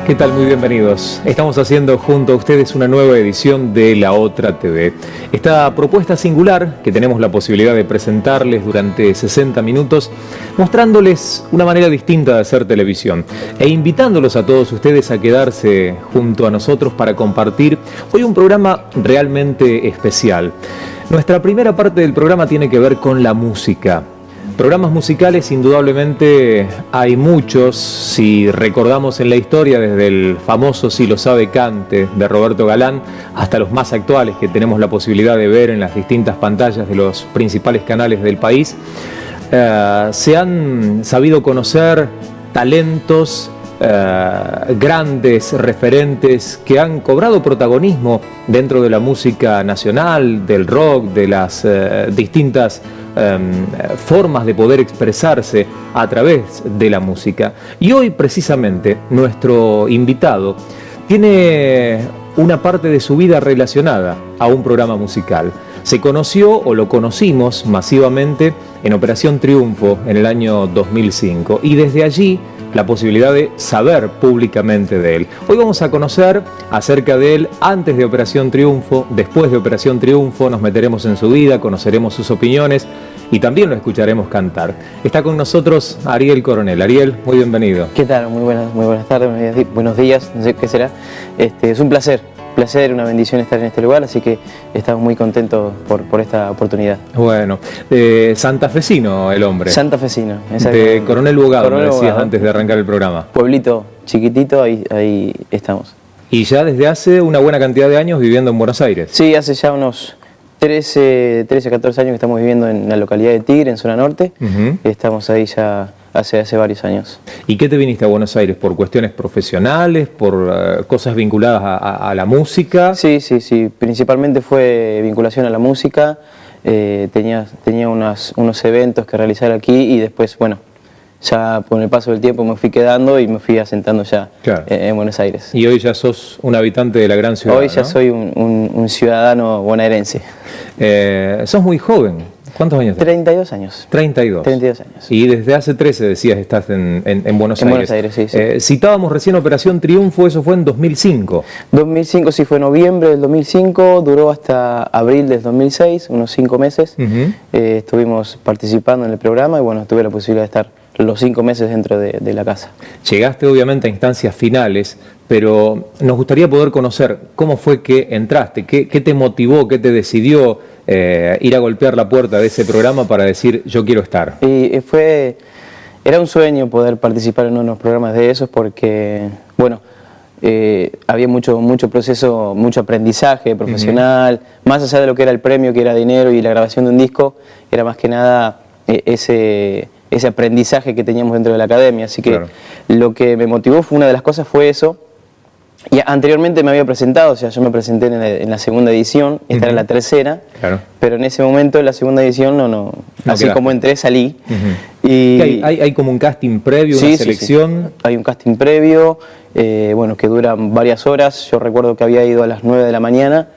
¿Qué tal? Muy bienvenidos. Estamos haciendo junto a ustedes una nueva edición de La Otra TV. Esta propuesta singular que tenemos la posibilidad de presentarles durante 60 minutos, mostrándoles una manera distinta de hacer televisión e invitándolos a todos ustedes a quedarse junto a nosotros para compartir hoy un programa realmente especial. Nuestra primera parte del programa tiene que ver con la música. Programas musicales indudablemente hay muchos, si recordamos en la historia desde el famoso Si lo sabe cante de Roberto Galán hasta los más actuales que tenemos la posibilidad de ver en las distintas pantallas de los principales canales del país, se han sabido conocer talentos, grandes referentes que han cobrado protagonismo dentro de la música nacional, del rock, de las distintas formas de poder expresarse a través de la música. Y hoy precisamente nuestro invitado tiene una parte de su vida relacionada a un programa musical. Se conoció o lo conocimos masivamente en Operación Triunfo en el año 2005 y desde allí la posibilidad de saber públicamente de él. Hoy vamos a conocer acerca de él antes de Operación Triunfo, después de Operación Triunfo, nos meteremos en su vida, conoceremos sus opiniones y también lo escucharemos cantar. Está con nosotros Ariel Coronel. Ariel, muy bienvenido. ¿Qué tal? Muy buenas tardes, buenos días, no sé qué será. Es un placer, una bendición estar en este lugar, así que estamos muy contentos por esta oportunidad. Bueno, santafesino el hombre. Santafesino, de Coronel Bogado, me decías antes de arrancar el programa. Pueblito chiquitito, ahí estamos. Y ya desde hace una buena cantidad de años viviendo en Buenos Aires. Sí, hace ya unos 13, 14 años que estamos viviendo en la localidad de Tigre, en zona norte. Estamos ahí ya hace varios años. ¿Y qué te viniste a Buenos Aires? ¿Por cuestiones profesionales? ¿Por cosas vinculadas a la música? Sí. Principalmente fue vinculación a la música. Tenía unos eventos que realizar aquí y después, bueno, ya con el paso del tiempo me fui quedando y me fui asentando ya en Buenos Aires. Y hoy ya sos un habitante de la gran ciudad, Hoy ya, ¿no? Soy un ciudadano bonaerense. Sos muy joven. ¿Cuántos años tenés? 32 años. 32. 32 años. Y desde hace 13 decías estás en Buenos Aires. En Buenos Aires, sí. Citábamos recién Operación Triunfo, eso fue en 2005. 2005, sí, fue noviembre del 2005, duró hasta abril del 2006, unos 5 meses. Estuvimos participando en el programa y bueno, tuve la posibilidad de estar los 5 meses dentro de la casa. Llegaste obviamente a instancias finales, pero nos gustaría poder conocer cómo fue que entraste, qué te motivó, qué te decidió ir a golpear la puerta de ese programa para decir yo quiero estar. Y era un sueño poder participar en unos programas de esos porque, bueno, había mucho proceso, mucho aprendizaje profesional, más allá de lo que era el premio, que era dinero y la grabación de un disco, era más que nada ese aprendizaje que teníamos dentro de la academia, así que lo que me motivó fue una de las cosas fue eso. Y anteriormente me había presentado, o sea, yo me presenté en la segunda edición, esta era la tercera, pero en ese momento en la segunda edición no así quedaste. Como entré salí. Y ¿Hay como un casting previo, una selección? Sí. Hay un casting previo, bueno, que dura varias horas. Yo recuerdo que había ido a las 9 de la mañana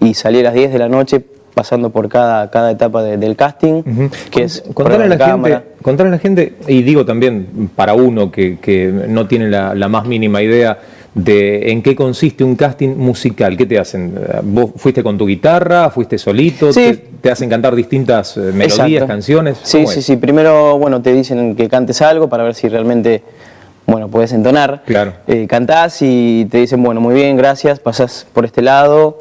y salí a las 10 de la noche pasando por cada etapa del casting, que es contarle a la gente, y digo también para uno que no tiene la más mínima idea de en qué consiste un casting musical. ¿Qué te hacen? ¿Vos fuiste con tu guitarra? ¿Fuiste solito? Sí. ¿Te hacen cantar distintas melodías, canciones? Sí. Primero, bueno, te dicen que cantes algo para ver si realmente, bueno, podés entonar. Cantás y te dicen, bueno, muy bien, gracias, pasás por este lado.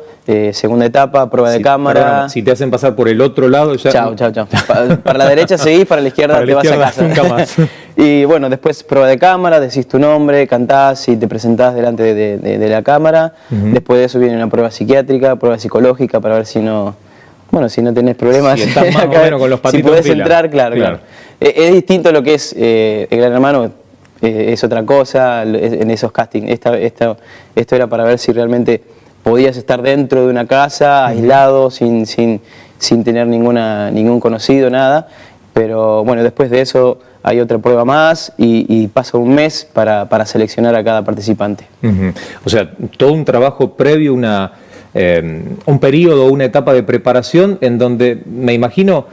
Segunda etapa, prueba de cámara. Perdón, si te hacen pasar por el otro lado ya... Chao. Para la derecha seguís, para la izquierda te vas a casa. Nunca más. Y bueno, después prueba de cámara, decís tu nombre, cantás y te presentás delante de la cámara. Después de eso viene una prueba psiquiátrica, prueba psicológica para ver si no tenés problemas. Si estás más o menos con los patitos. Si podés entrar, claro. Es distinto lo que es el Gran Hermano, es otra cosa en esos castings. Esto era para ver si realmente podías estar dentro de una casa, aislado, sin tener ningún conocido, nada. Pero bueno, después de eso hay otra prueba más y pasa un mes para seleccionar a cada participante. O sea, todo un trabajo previo, un periodo, una etapa de preparación en donde me imagino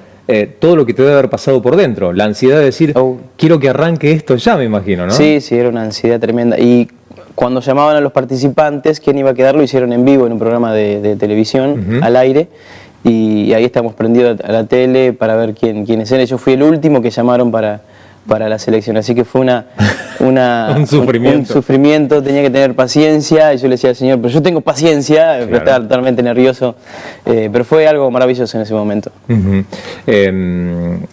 todo lo que te debe haber pasado por dentro, la ansiedad de decir, quiero que arranque esto ya, me imagino, ¿no? Sí, era una ansiedad tremenda. Y cuando llamaban a los participantes, quién iba a quedar, lo hicieron en vivo en un programa de televisión al aire. Y ahí estamos prendidos a la tele para ver quiénes eran. Yo fui el último que llamaron para la selección, así que fue un sufrimiento, tenía que tener paciencia, y yo le decía al señor, pero yo tengo paciencia, pero estaba totalmente nervioso, pero fue algo maravilloso en ese momento.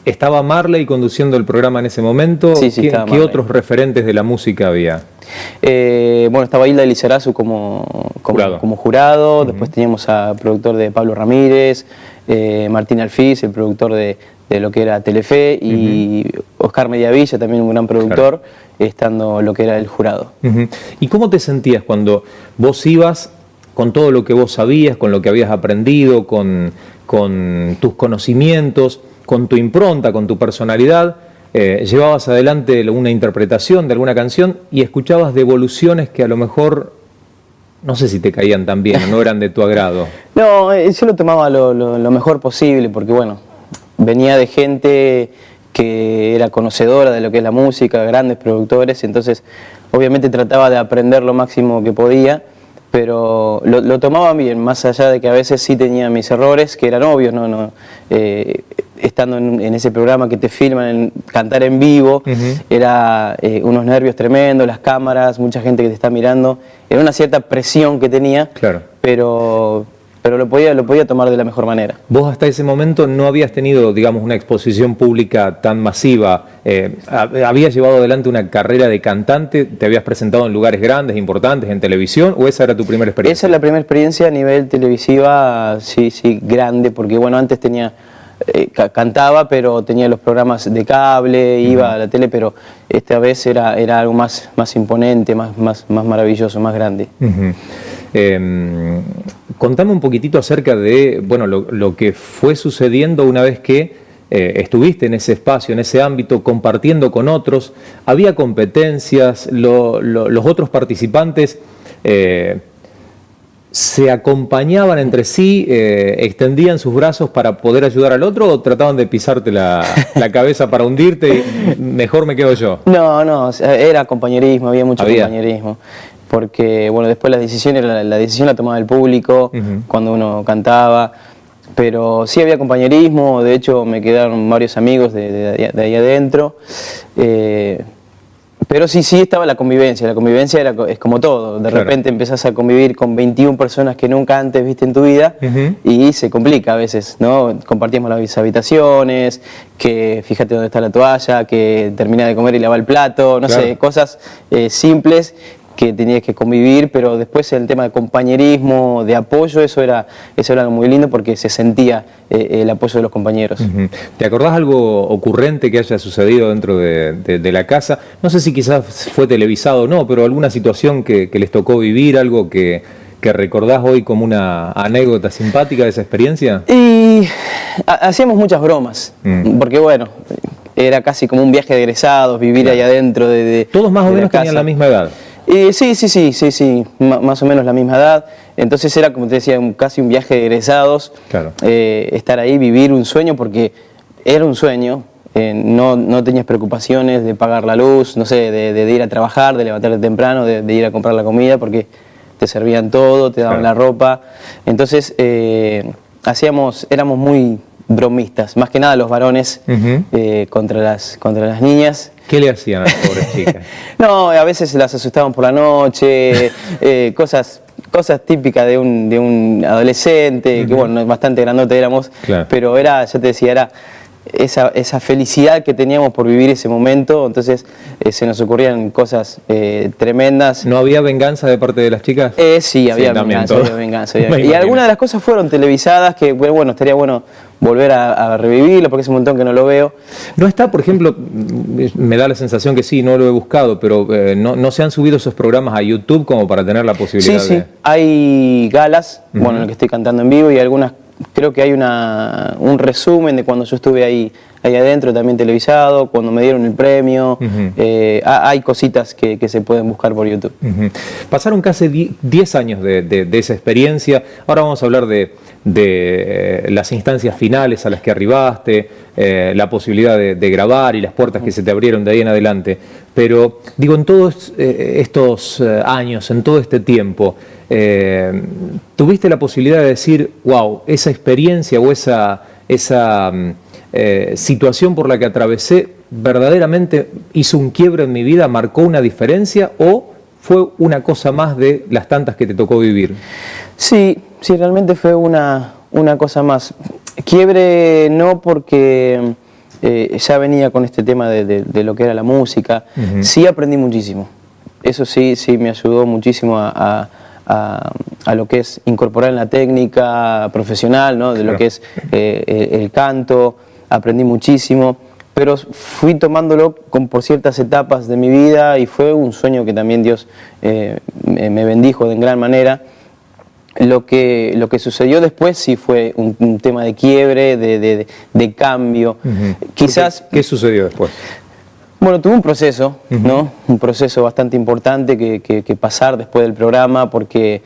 ¿Estaba Marley conduciendo el programa en ese momento? Sí, estaba Marley. ¿Qué otros referentes de la música había? Bueno, estaba Hilda Lizarazu como jurado, después teníamos al productor de Pablo Ramírez, Martín Alfiz, el productor de lo que era Telefe, y Oscar Mediavilla, también un gran productor, estando lo que era el jurado. ¿Y cómo te sentías cuando vos ibas con todo lo que vos sabías, con lo que habías aprendido, con tus conocimientos, con tu impronta, con tu personalidad? Llevabas adelante una interpretación de alguna canción y escuchabas devoluciones que a lo mejor no sé si te caían tan bien o no eran de tu agrado. No, yo lo tomaba lo mejor posible, porque bueno, venía de gente que era conocedora de lo que es la música, grandes productores, entonces obviamente trataba de aprender lo máximo que podía, pero lo tomaba bien, más allá de que a veces sí tenía mis errores, que eran obvios, estando en ese programa que te filman, cantar en vivo, era unos nervios tremendos, las cámaras, mucha gente que te está mirando, era una cierta presión que tenía, pero lo podía tomar de la mejor manera. Vos hasta ese momento no habías tenido, digamos, una exposición pública tan masiva, ¿habías llevado adelante una carrera de cantante? ¿Te habías presentado en lugares grandes, importantes, en televisión, o esa era tu primera experiencia? Esa es la primera experiencia a nivel televisiva, sí, grande, porque bueno, antes cantaba, pero tenía los programas de cable, iba a la tele, pero esta vez era algo más imponente, más maravilloso, más grande. Contame un poquitito acerca de lo que fue sucediendo una vez que estuviste en ese espacio, en ese ámbito, compartiendo con otros. ¿Había competencias? ¿Los otros participantes se acompañaban entre sí, extendían sus brazos para poder ayudar al otro, o trataban de pisarte la cabeza para hundirte y mejor me quedo yo? No, era compañerismo, había mucho compañerismo. Porque bueno, después la decisión la tomaba el público cuando uno cantaba, pero sí había compañerismo. De hecho me quedaron varios amigos de ahí adentro, pero sí estaba la convivencia es como todo, de repente empezás a convivir con 21 personas que nunca antes viste en tu vida, y se complica a veces, ¿no? Compartimos las habitaciones, que fíjate dónde está la toalla, que termina de comer y lava el plato, no sé, cosas simples que tenías que convivir, pero después el tema de compañerismo, de apoyo, eso era algo muy lindo, porque se sentía el apoyo de los compañeros. ¿Te acordás algo ocurrente que haya sucedido dentro de la casa? No sé si quizás fue televisado o no, pero alguna situación que les tocó vivir, algo que recordás hoy como una anécdota simpática de esa experiencia. Y hacíamos muchas bromas, porque bueno, era casi como un viaje de egresados, vivir ahí adentro de ¿Todos más o menos tenían la misma edad? Sí, más o menos la misma edad. Entonces era, como te decía, casi un viaje de egresados. Estar ahí, vivir un sueño, porque era un sueño. No tenías preocupaciones de pagar la luz, no sé, de ir a trabajar, de levantarte temprano, de ir a comprar la comida, porque te servían todo, te daban la ropa. Entonces éramos muy bromistas, más que nada los varones, contra las niñas. ¿Qué le hacían a las pobres chicas? No, a veces las asustaban por la noche, cosas típicas de un adolescente, que bueno, bastante grandote éramos, pero ya te decía, era esa felicidad que teníamos por vivir ese momento. Entonces se nos ocurrían cosas tremendas. ¿No había venganza de parte de las chicas? Sí, había venganza. Y algunas de las cosas fueron televisadas, que bueno, estaría bueno volver a revivirlo, porque es un montón que no lo veo. No está, por ejemplo, me da la sensación que sí, no lo he buscado, pero no se han subido esos programas a YouTube como para tener la posibilidad de... Hay galas, bueno, en el que estoy cantando en vivo, y algunas, creo que hay un resumen de cuando yo estuve ahí ahí adentro, también televisado, cuando me dieron el premio. Hay cositas que se pueden buscar por YouTube. Pasaron casi 10 años de esa experiencia. Ahora vamos a hablar de las instancias finales a las que arribaste, la posibilidad de grabar y las puertas que se te abrieron de ahí en adelante. Pero digo, en todos estos años, en todo este tiempo, ¿tuviste la posibilidad de decir, wow, esa experiencia o esa situación por la que atravesé verdaderamente hizo un quiebre en mi vida, marcó una diferencia, o fue una cosa más de las tantas que te tocó vivir? Sí, realmente fue una cosa más. Quiebre no, porque ya venía con este tema de lo que era la música. Sí aprendí muchísimo. Eso sí me ayudó muchísimo a lo que es incorporar en la técnica profesional, ¿no? De lo que es el canto. Aprendí muchísimo, pero fui tomándolo por ciertas etapas de mi vida, y fue un sueño que también Dios me bendijo de gran manera. Lo que sucedió después sí fue un tema de quiebre, de cambio. Quizás, ¿Qué sucedió después? Bueno, tuve un proceso, ¿no? Un proceso bastante importante que pasar después del programa, porque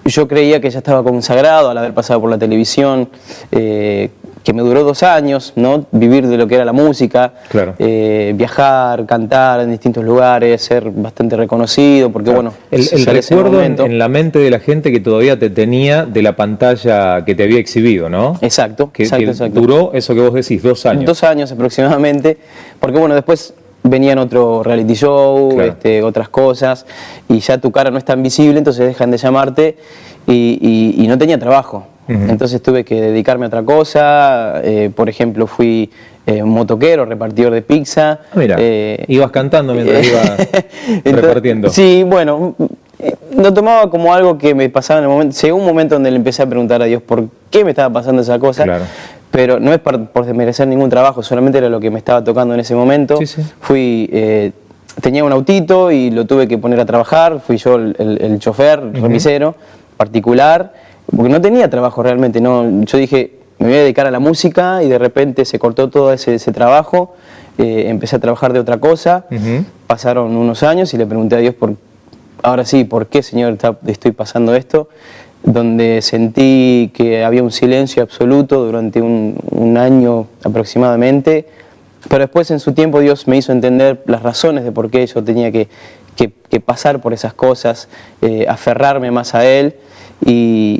yo creía que ya estaba consagrado al haber pasado por la televisión, que me duró 2 años, ¿no? Vivir de lo que era la música, claro. Viajar, cantar en distintos lugares, ser bastante reconocido, porque claro. bueno, el recuerdo en la mente de la gente que todavía te tenía de la pantalla que te había exhibido, ¿no? Exacto, que exacto. Duró eso que vos decís, 2 años. 2 años aproximadamente, porque bueno, después venían otro reality show, claro, otras cosas, y ya tu cara no es tan visible, entonces dejan de llamarte, y no tenía trabajo. Entonces tuve que dedicarme a otra cosa. Por ejemplo, fui motoquero, repartidor de pizza. Mira, ibas cantando mientras ibas repartiendo. Sí, bueno, lo tomaba como algo que me pasaba en el momento. Llegó un momento donde le empecé a preguntar a Dios por qué me estaba pasando esa cosa. Claro. Pero no es por desmerecer ningún trabajo, solamente era lo que me estaba tocando en ese momento. Sí. Tenía un autito y lo tuve que poner a trabajar. Fui yo el chofer, remisero particular, porque no tenía trabajo realmente, ¿no? Yo dije, me voy a dedicar a la música, y de repente se cortó todo ese trabajo. Empecé a trabajar de otra cosa. Pasaron unos años y le pregunté a Dios, ahora sí, ¿por qué, Señor, estoy pasando esto? Donde sentí que había un silencio absoluto durante un año aproximadamente, pero después en su tiempo Dios me hizo entender las razones de por qué yo tenía que pasar por esas cosas, aferrarme más a Él. Y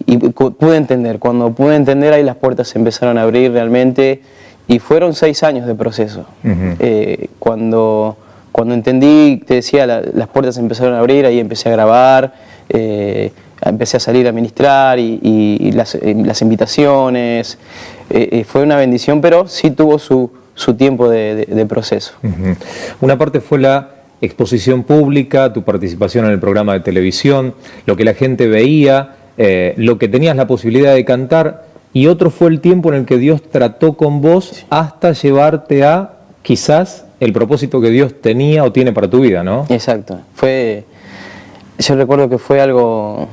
pude entender, cuando pude entender, ahí las puertas se empezaron a abrir realmente, y fueron 6 años de proceso. Cuando entendí, te decía, las puertas se empezaron a abrir, ahí empecé a grabar, empecé a salir a ministrar, y las invitaciones, fue una bendición, pero sí tuvo su tiempo de proceso. Una parte fue la exposición pública, tu participación en el programa de televisión, lo que la gente veía, lo que tenías la posibilidad de cantar, y otro fue el tiempo en el que Dios trató con vos hasta llevarte a, quizás, el propósito que Dios tenía o tiene para tu vida, ¿no? Exacto. Yo recuerdo que fue algo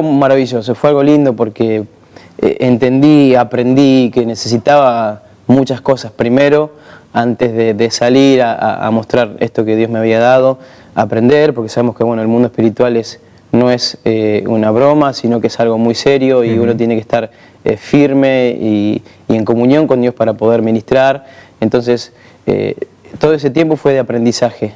maravilloso, fue algo lindo, porque entendí, aprendí que necesitaba muchas cosas primero, antes de salir a mostrar esto que Dios me había dado, aprender, porque sabemos que bueno, el mundo espiritual no es una broma, sino que es algo muy serio, y uno tiene que estar firme y en comunión con Dios para poder ministrar. Entonces, todo ese tiempo fue de aprendizaje,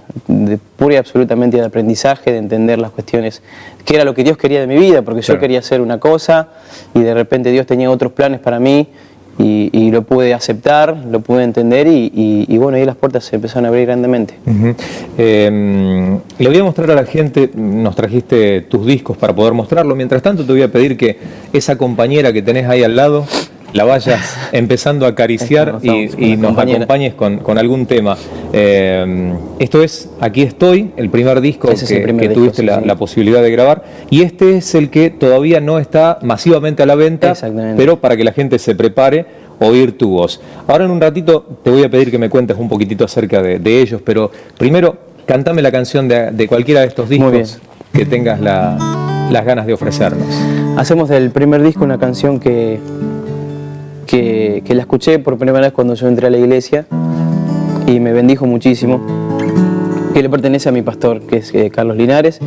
pura y absolutamente de aprendizaje, de entender las cuestiones, qué era lo que Dios quería de mi vida, porque yo quería hacer una cosa, y de repente Dios tenía otros planes para mí, y lo pude aceptar, lo pude entender, y bueno, ahí las puertas se empezaron a abrir grandemente. Le voy a mostrar a la gente, nos trajiste tus discos para poder mostrarlo. Mientras tanto te voy a pedir que esa compañera que tenés ahí al lado la vayas empezando a acariciar y nos acompañes con algún tema. Esto es Aquí estoy, el primer disco que tuviste la posibilidad de grabar, y este es el que todavía no está masivamente a la venta, pero para que la gente se prepare, oír tu voz. Ahora en un ratito te voy a pedir que me cuentes un poquitito acerca de ellos, pero primero cantame la canción de cualquiera de estos discos que tengas las ganas de ofrecernos. Hacemos del primer disco una canción que que la escuché por primera vez cuando yo entré a la iglesia y me bendijo muchísimo, que le pertenece a mi pastor, que es Carlos Linares,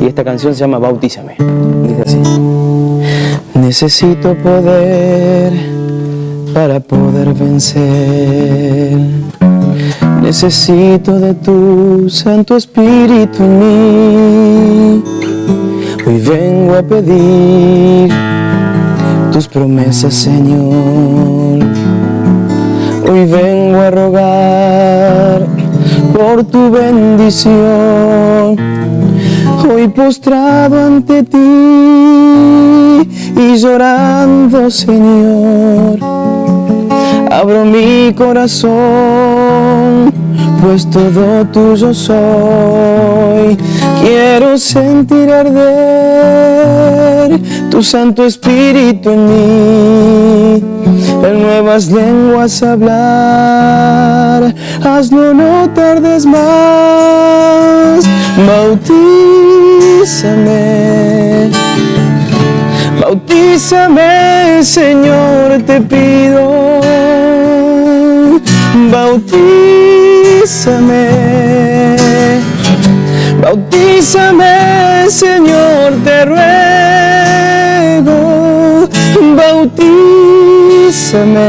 y esta canción se llama Bautízame. Dice así: necesito poder para poder vencer, necesito de tu Santo Espíritu en mí. Hoy vengo a pedir tus promesas, Señor. Hoy vengo a rogar por tu bendición. Hoy postrado ante ti y llorando, Señor, abro mi corazón, pues todo tuyo soy. Quiero sentir arder tu Santo Espíritu en mí, en nuevas lenguas hablar. Hazlo, no tardes más. Bautízame, bautízame, Señor, te pido. Bautízame, bautízame, Señor, te ruego. Bautízame,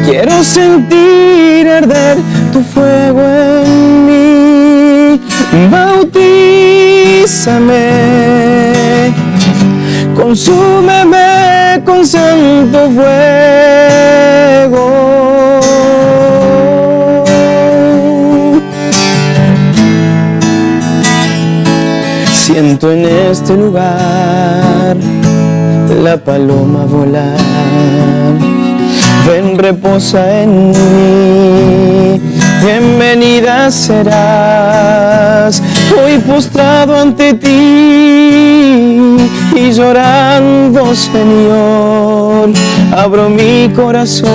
quiero sentir arder tu fuego en mí. Bautízame, consúmeme con santo fuego. Siento en este lugar la paloma volar. Ven, reposa en mí, bienvenida serás. Hoy postrado ante ti y llorando, Señor, abro mi corazón,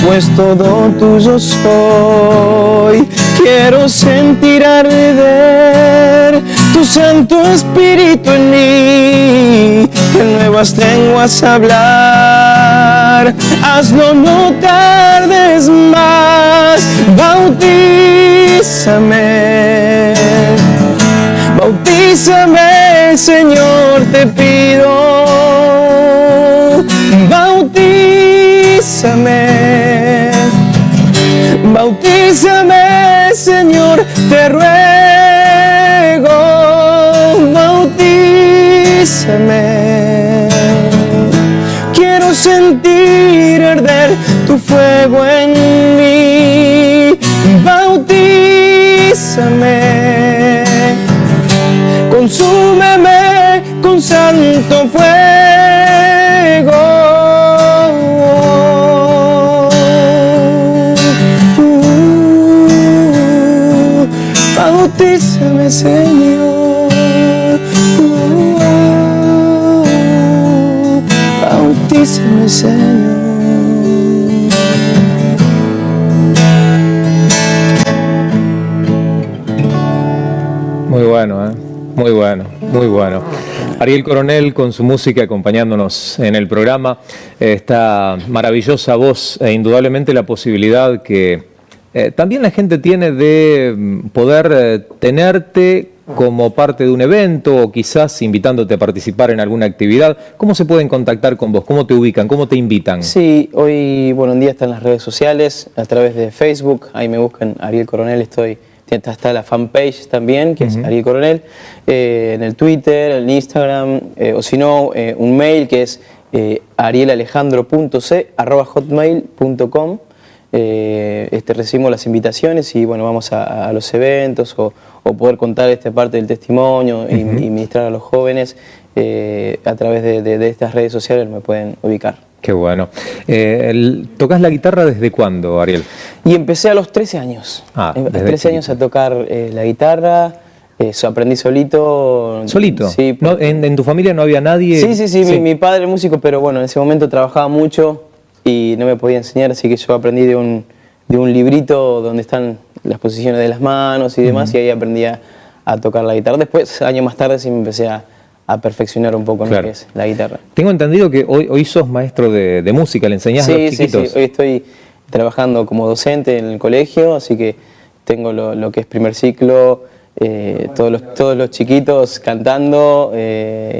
pues todo tuyo soy. Quiero sentir arder tu Santo Espíritu en mí, en nuevas lenguas hablar. Hazlo, no tardes más. Bautízame, bautízame, Señor, te pido. Bautízame, bautízame, Señor, te ruego. Bautízame, quiero sentir arder tu fuego en mí. Bautízame, consúmeme con santo fuego. Bautízame, Señor. Bautízame, Señor. Muy bueno, ¿eh? Muy bueno, muy bueno. Ariel Coronel con su música acompañándonos en el programa, esta maravillosa voz e indudablemente la posibilidad que también la gente tiene de poder tenerte como parte de un evento o quizás invitándote a participar en alguna actividad. ¿Cómo se pueden contactar con vos? ¿Cómo te ubican? ¿Cómo te invitan? Sí, hoy, bueno, un día está en las redes sociales, a través de Facebook, ahí me buscan Ariel Coronel, está la fanpage también, que es Ariel Coronel, en el Twitter, en el Instagram, o si no, un mail que es arielalejandro.c@hotmail.com. Recibimos las invitaciones y bueno, vamos a los eventos o poder contar esta parte del testimonio y ministrar a los jóvenes a través de estas redes sociales me pueden ubicar. Qué bueno. ¿Tocas la guitarra desde cuándo, Ariel? Y empecé a los 13 años. A los 13 años a tocar la guitarra. Aprendí solito. ¿Solito? Sí. ¿No, en tu familia no había nadie? Sí. Mi padre es músico, pero bueno, en ese momento trabajaba mucho y no me podía enseñar, así que yo aprendí de un librito donde están las posiciones de las manos y demás, y ahí aprendí a tocar la guitarra. Después, años más tarde, sí me empecé a a perfeccionar un poco en lo que es la guitarra. Tengo entendido que hoy sos maestro de música, ¿le enseñás a los chiquitos? Sí, hoy estoy trabajando como docente en el colegio, así que tengo lo que es primer ciclo, todos los chiquitos cantando,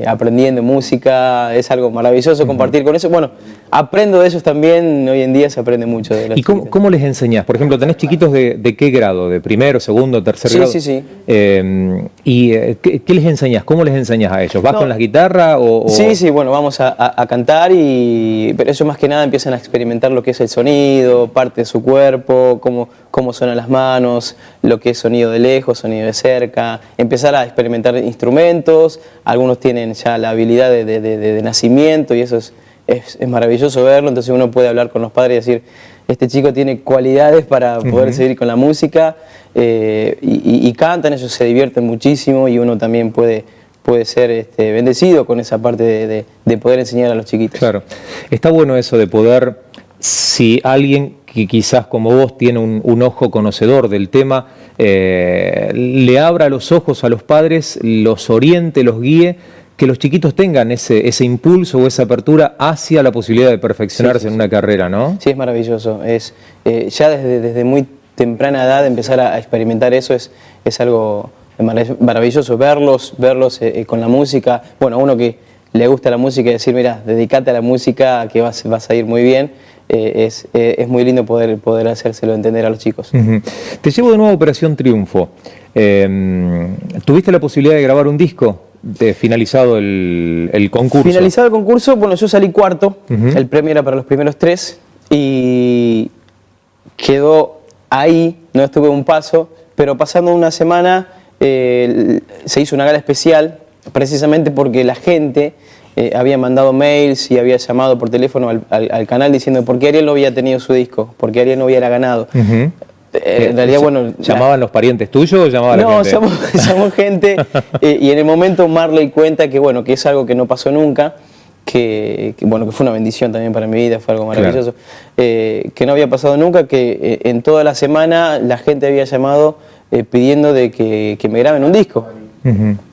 aprendiendo música, es algo maravilloso compartir con eso. Bueno, aprendo de ellos también, hoy en día se aprende mucho de los chiquitos. ¿Y cómo les enseñás? Por ejemplo, ¿tenés chiquitos de qué grado? ¿De primero, segundo, tercer grado? Sí. ¿Y qué les enseñás? ¿Cómo les enseñás a ellos? ¿Vas con la guitarra o...? Sí, bueno, vamos a cantar pero ellos más que nada empiezan a experimentar lo que es el sonido, parte de su cuerpo, cómo suenan las manos, lo que es sonido de lejos, sonido de cerca, empezar a experimentar instrumentos, algunos tienen ya la habilidad de nacimiento y eso es maravilloso verlo, entonces uno puede hablar con los padres y decir, este chico tiene cualidades para poder seguir con la música y cantan, ellos se divierten muchísimo y uno también puede ser bendecido con esa parte de poder enseñar a los chiquitos. Claro, está bueno eso de poder, si alguien que quizás como vos tiene un ojo conocedor del tema, le abra los ojos a los padres, los oriente, los guíe, que los chiquitos tengan ese impulso o esa apertura hacia la posibilidad de perfeccionarse en una carrera, ¿no? Sí, es maravilloso. Ya desde muy temprana edad empezar a experimentar eso es algo maravilloso, verlos con la música. Bueno, a uno que le gusta la música y decir, mira, dedícate a la música que vas a ir muy bien, es muy lindo poder hacérselo entender a los chicos. Te llevo de nuevo a Operación Triunfo. ¿Tuviste la posibilidad de grabar un disco? Finalizado el concurso. Finalizado el concurso, bueno, yo salí cuarto, el premio era para los primeros 3 y quedó ahí, no estuve un paso, pero pasando una semana se hizo una gala especial, precisamente porque la gente había mandado mails y había llamado por teléfono al canal diciendo por qué Ariel no había tenido su disco, por qué Ariel no hubiera ganado. En realidad, bueno... ¿Llamaban los parientes tuyos o llamaban la gente? No, llamó gente y en el momento Marley cuenta que es algo que no pasó nunca, que fue una bendición también para mi vida, fue algo maravilloso, que no había pasado nunca, que en toda la semana la gente había llamado pidiendo de que me graben un disco.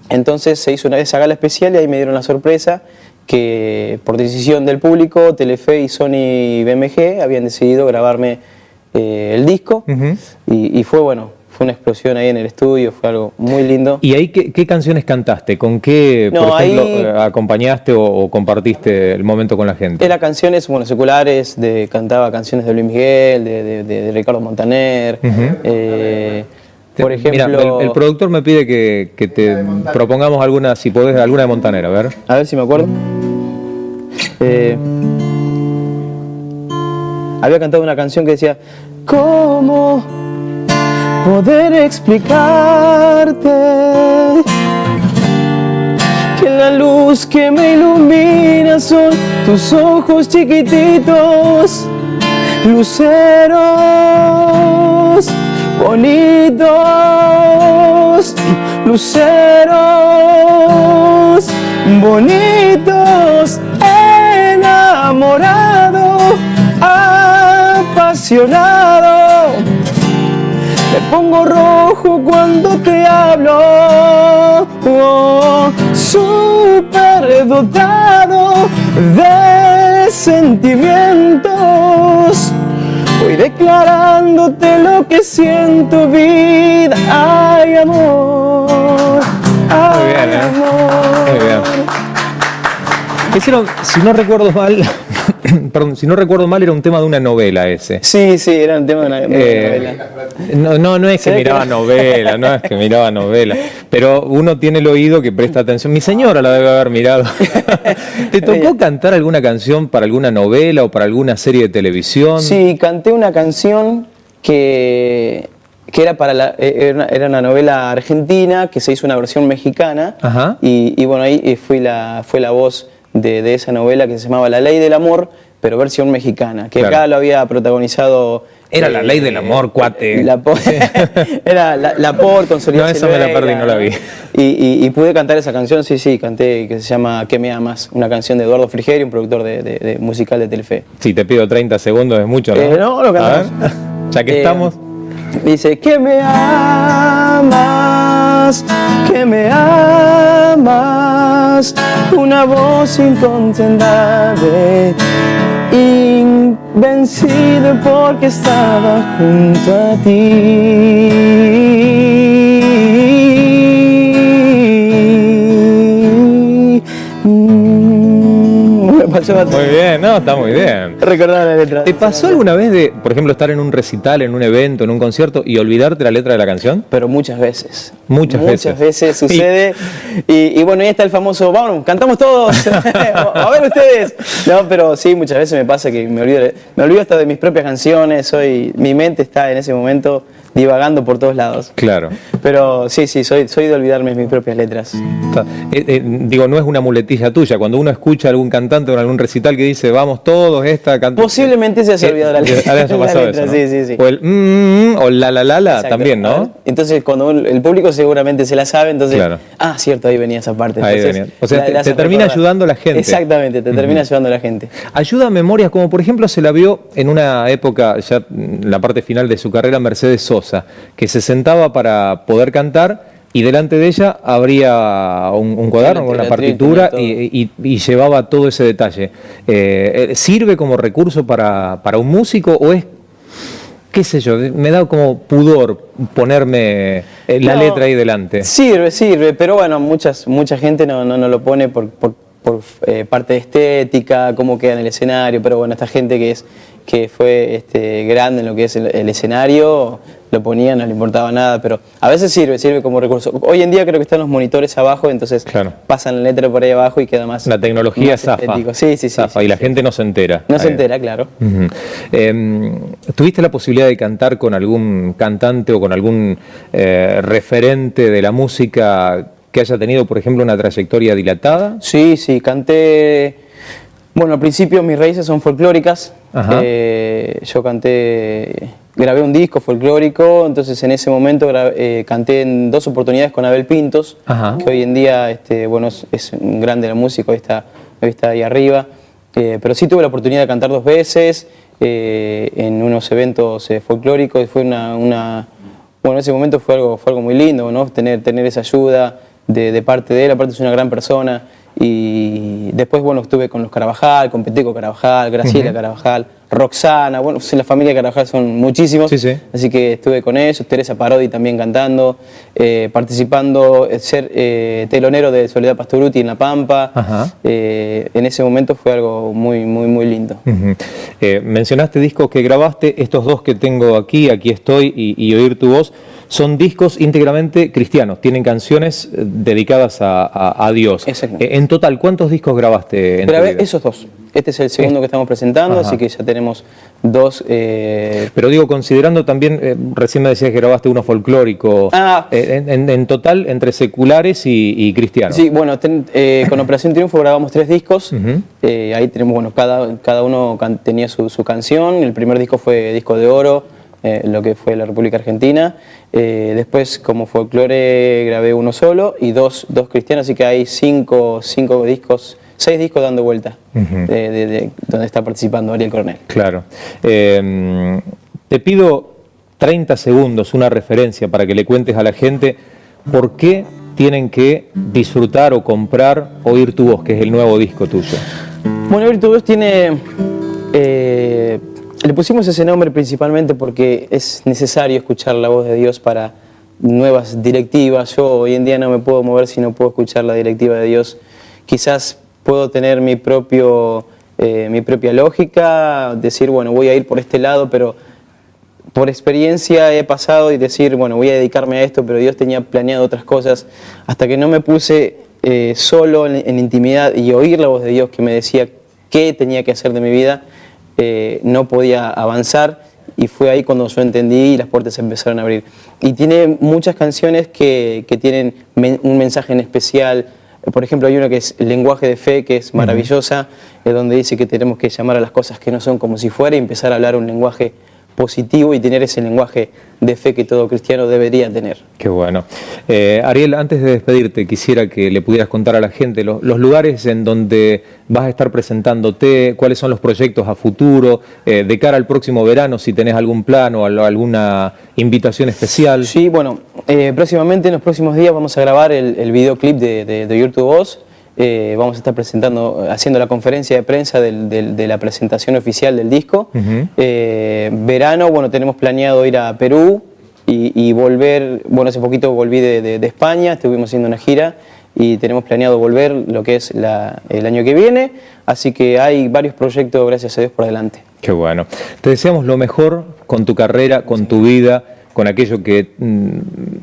Entonces se hizo esa gala especial y ahí me dieron la sorpresa que por decisión del público, Telefe y Sony BMG habían decidido grabarme el disco y fue una explosión ahí en el estudio, fue algo muy lindo. ¿Y ahí qué canciones cantaste? ¿Con qué, por ejemplo, acompañaste o compartiste el momento con la gente? Era canciones, seculares, cantaba canciones de Luis Miguel, de Ricardo Montaner, por ejemplo... Mira, el productor me pide que te propongamos alguna, si podés, alguna de Montaner, a ver. A ver si me acuerdo. Había cantado una canción que decía ¿cómo poder explicarte que la luz que me ilumina son tus ojos chiquititos, luceros bonitos, luceros bonitos, enamorado, apasionado, me pongo rojo cuando te hablo, superdotado de sentimientos, voy declarándote lo que siento, vida, ay amor, ay muy bien, amor. Muy bien. Hicieron, si no recuerdo mal, perdón, si no recuerdo mal, era un tema de una novela ese. Sí, era un tema de una novela. No es que miraba novela, no es que miraba novela, pero uno tiene el oído que presta atención. Mi señora la debe haber mirado. ¿Te tocó cantar alguna canción para alguna novela o para alguna serie de televisión? Sí, canté una canción que era era una novela argentina, que se hizo una versión mexicana. Ajá. Y ahí fue la voz de esa novela que se llamaba La Ley del Amor, pero versión mexicana, que acá lo había protagonizado... Era La Ley del Amor, cuate. Era la por con Soledad. No, esa me la perdí, no la vi. Y pude cantar esa canción, sí, canté, que se llama ¿Qué me amas? Una canción de Eduardo Frigerio, un productor de musical de Telefe. Si te pido 30 segundos es mucho, ¿no? No, lo cantamos. A ver, ya que estamos. Dice, ¿qué me amas? amas, que me amas, una voz incontentable, invencible porque estaba junto a ti. Me pasó Muy bien, no, está muy bien. recordar la letra. ¿Te pasó alguna vez de, por ejemplo, estar en un recital, en un evento, en un concierto y olvidarte la letra de la canción? Pero muchas veces. Muchas veces. Sucede. Y bueno, ahí está el famoso, vamos, cantamos todos. A ver ustedes. No, pero sí, muchas veces me pasa que me olvido hasta de mis propias canciones. Mi mente está en ese momento divagando por todos lados. Claro. Pero sí, soy de olvidarme de mis propias letras. Digo, no es una muletilla tuya. Cuando uno escucha a algún cantante o en algún recital que dice, vamos todos, esta cantante. Posiblemente se haya olvidado la letra. Eso, ¿no? Sí. O el o la también, ¿no? Entonces, cuando el público seguramente se la sabe, entonces, claro. Cierto, ahí venía esa parte. Ahí entonces, venía. O sea, te termina ayudando la gente. Exactamente, te termina ayudando la gente. Ayuda a memorias, como por ejemplo se la vio en una época, ya en la parte final de su carrera, Mercedes Sosa, que se sentaba para poder cantar y delante de ella habría un cuaderno con una partitura y llevaba todo ese detalle. ¿Sirve como recurso para un músico o es, qué sé yo, me da como pudor ponerme la letra ahí delante? Sirve, pero bueno, mucha gente no lo pone por parte de estética, cómo queda en el escenario, pero bueno, esta gente que fue grande en lo que es el escenario, lo ponía, no le importaba nada, pero a veces sirve como recurso. Hoy en día creo que están los monitores abajo, entonces pasan la letra por ahí abajo y queda más. La tecnología más zafa. Estético. Sí, zafa, y la gente no se entera. No se entera, claro. ¿Tuviste la posibilidad de cantar con algún cantante o con algún referente de la música que haya tenido, por ejemplo, una trayectoria dilatada? Sí, canté. Bueno, al principio mis raíces son folclóricas. Yo grabé un disco folclórico, entonces en ese momento canté en 2 oportunidades con Abel Pintos, que hoy en día es un grande de la música, hoy está ahí arriba. Pero sí tuve la oportunidad de cantar 2 veces en unos eventos folclóricos y fue bueno, en ese momento fue algo muy lindo, ¿no? Tener esa ayuda de parte de él. Aparte es una gran persona. Y después, bueno, estuve con los Carabajal, con Peteco Carabajal, Graciela Carabajal, Roxana, bueno, en la familia Carabajal son muchísimos, así que estuve con ellos, Teresa Parodi también cantando, participando, ser telonero de Soledad Pastorutti en La Pampa. En ese momento fue algo muy, muy, muy lindo. Mencionaste discos que grabaste, estos 2 que tengo aquí estoy y Oír tu voz, son discos íntegramente cristianos, tienen canciones dedicadas a Dios. En total, ¿cuántos discos grabaste en tu vida? Esos 2. Este es el segundo que estamos presentando, así que ya tenemos 2. Pero digo, considerando también, recién me decías que grabaste uno folclórico, en total, entre seculares y cristianos. Sí, bueno, con Operación Triunfo grabamos 3 discos, ahí tenemos, bueno, cada uno tenía su canción. El primer disco fue disco de oro, lo que fue la República Argentina. Después, como folclore, grabé uno solo y dos cristianos, así que hay 6 discos dando vuelta, donde está participando Ariel Coronel. Claro. Te pido 30 segundos, una referencia para que le cuentes a la gente por qué tienen que disfrutar o comprar Oír tu voz, que es el nuevo disco tuyo. Bueno, Oír tu voz tiene... le pusimos ese nombre principalmente porque es necesario escuchar la voz de Dios para nuevas directivas. Yo hoy en día no me puedo mover si no puedo escuchar la directiva de Dios. Quizás puedo tener mi propia lógica, decir, bueno, voy a ir por este lado, pero por experiencia he pasado y decir, bueno, voy a dedicarme a esto, pero Dios tenía planeado otras cosas. Hasta que no me puse solo en intimidad y oír la voz de Dios que me decía qué tenía que hacer de mi vida, no podía avanzar, y fue ahí cuando yo entendí y las puertas se empezaron a abrir. Y tiene muchas canciones que tienen un mensaje en especial. Por ejemplo, hay una que es El lenguaje de fe, que es maravillosa, donde dice que tenemos que llamar a las cosas que no son como si fuera y empezar a hablar un lenguaje positivo y tener ese lenguaje de fe que todo cristiano debería tener. Qué bueno. Ariel, antes de despedirte, quisiera que le pudieras contar a la gente los lugares en donde vas a estar presentándote, cuáles son los proyectos a futuro, de cara al próximo verano, si tenés algún plan o alguna invitación especial. Sí, bueno, Próximamente, en los próximos días, vamos a grabar el videoclip de Your to Voz. Vamos a estar haciendo la conferencia de prensa de la presentación oficial del disco. Verano, bueno, tenemos planeado ir a Perú y volver. Bueno, hace poquito volví de España, estuvimos haciendo una gira y tenemos planeado volver lo que es el año que viene. Así que hay varios proyectos, gracias a Dios, por delante. Qué bueno. Te deseamos lo mejor con tu carrera, con tu vida, con aquello que,